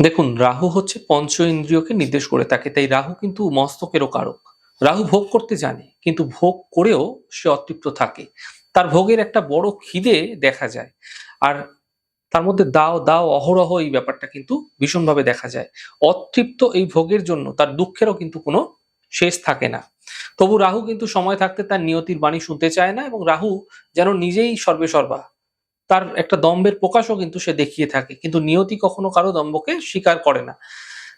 দেখুন, রাহু হচ্ছে পঞ্চ ইন্দ্রিয়কে নির্দেশ করে থাকে। তাই রাহু কিন্তু মস্তকেরও কারক। রাহু ভোগ করতে জানে, কিন্তু ভোগ করেও সে অতৃপ্ত থাকে। তার ভোগের একটা বড় খিদে দেখা যায়। আর তার মধ্যে দাও, দাও অহরহ এই ব্যাপারটা কিন্তু ভীষণভাবে দেখা যায়। অতৃপ্ত এই ভোগের জন্য তার দুঃখেরও কিন্তু কোনো শেষ থাকে না। তবু রাহু কিন্তু সময় থাকতে তার নিয়তির বাণী শুনতে চায় না এবং রাহু যেন নিজেই সর্বেসর্বা। তার একটা দম্ভের প্রকাশও কিন্তু সে দেখিয়ে থাকে। কিন্তু নিয়তি কখনো কারো দম্ভকে স্বীকার করে না।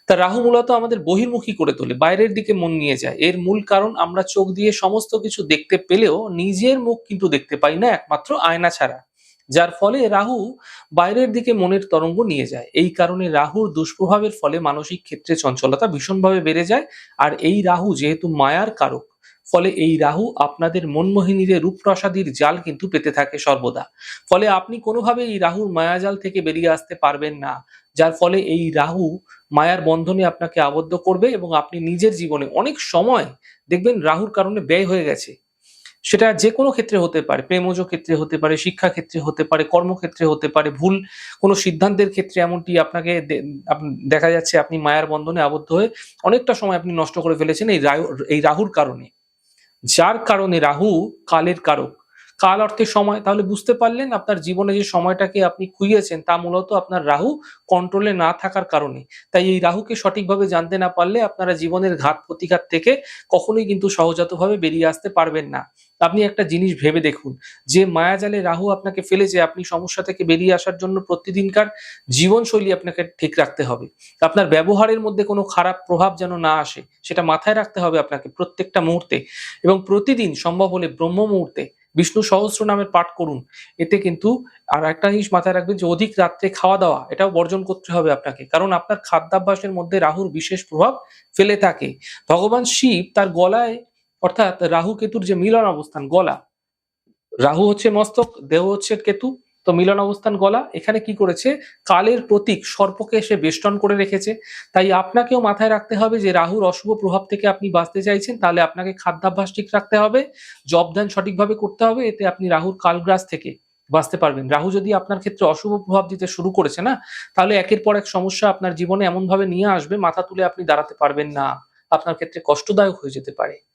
তা রাহু মূলত আমাদের বহির্মুখী করে তোলে, বাইরের দিকে মন নিয়ে যায়। এর মূল কারণ আমরা চোখ দিয়ে সমস্ত কিছু দেখতে পেলেও নিজের মুখ কিন্তু দেখতে পাই না একমাত্র আয়না ছাড়া। যার ফলে রাহু বাইরের দিকে মনের তরঙ্গ নিয়ে যায়। এই কারণে রাহুর দুষ্প্রভাবের ফলে মানসিক ক্ষেত্রে চঞ্চলতা ভীষণভাবে বেড়ে যায়। আর এই রাহু যেহেতু মায়ার কারক, ফলে এই রাহু আপনাদের মনমোহিনীদের রূপপ্রাসাদীর জাল কিন্তু পেতে থাকে সর্বদা। ফলে আপনি কোনোভাবেই এই রাহুর মায়াজাল থেকে বেরিয়ে আসতে পারবেন না। যার ফলে এই রাহু মায়ার বন্ধনে আপনাকে আবদ্ধ করবে এবং আপনি নিজের জীবনে অনেক সময় দেখবেন রাহুর কারণে ব্যয় হয়ে গেছে। সেটা যেকোনো ক্ষেত্রে হতে পারে, প্রেমজ ক্ষেত্রে হতে পারে, শিক্ষা ক্ষেত্রে হতে পারে, কর্মক্ষেত্রে হতে পারে, ভুল কোনো সিদ্ধান্তের ক্ষেত্রে এমনটি আপনাকে দেখা যাচ্ছে আপনি মায়ার বন্ধনে আবদ্ধ হয়ে অনেকটা সময় আপনি নষ্ট করে ফেলেছেন এই রাহুর কারণে। যার কারণে রাহু কালের কারক। কাল অর্থে সময়। তাহলে বুঝতে পারলেন আপনার জীবনে যে সময়টাকে আপনি খুইয়েছেন তা মূলত আপনার রাহু কন্ট্রোলে না থাকার কারণে। তাই এই রাহুকে সঠিকভাবে জানতে না পারলে আপনারা জীবনের ঘাত-প্রতিঘাত থেকে কখনোই কিন্তু সহজাতভাবে বেরিয়ে আসতে পারবেন না। আপনি একটা জিনিস ভেবে দেখুন, যে মায়াজালে রাহু আপনাকে ফেলেছে, আপনি সমস্যা থেকে বেরিয়ে আসার জন্য প্রতিদিনকার জীবনশৈলী আপনাকে ঠিক রাখতে হবে। আপনার ব্যবহারের মধ্যে কোনো খারাপ প্রভাব যেন না আসে, সেটা মাথায় রাখতে হবে আপনাকে প্রত্যেকটা মুহূর্তে। এবং প্রতিদিন সম্ভব হলে ব্রহ্ম মুহূর্তে বিষ্ণু সহস্রনামের পাঠ করুন। এতে কিন্তু আর একটা জিনিস মাথায় রাখবেন যে অধিক রাত্রে খাওয়া-দাওয়া এটাও বর্জন করতে হবে আপনাকে। কারণ আপনার খাদ্যাভ্যাসের মধ্যে রাহুর বিশেষ প্রভাব ফেলে থাকে। ভগবান শিব তার গলায়, অর্থাৎ রাহু কেতুর যে মিলন অবস্থান গলা, রাহু হচ্ছে মস্তক, দেহ হচ্ছে কেতু। তো মিলন অবস্থান গলা। এখানে কি করেছে? কালের প্রতীক সর্পকে সে বেষ্টন করে রেখেছে। তাই আপনাকেও মাথায় রাখতে হবে যে রাহুর অশুভ প্রভাব থেকে আপনি বাঁচতে চাইছেন, তাহলে আপনাকে খাদ্যাভ্যাস ঠিক রাখতে হবে, জপ ধ্যান সঠিকভাবে করতে হবে। এতে আপনি রাহুর কালগ্রাস থেকে বাঁচতে পারবেন। রাহু যদি আপনার ক্ষেত্রে অশুভ প্রভাব দিতে শুরু করেছে না, তাহলে একের পর এক সমস্যা আপনার জীবনে এমনভাবে নিয়ে আসবে, মাথা তুলে আপনি দাঁড়াতে পারবেন না। আপনার ক্ষেত্রে কষ্টদায়ক হয়ে যেতে পারে।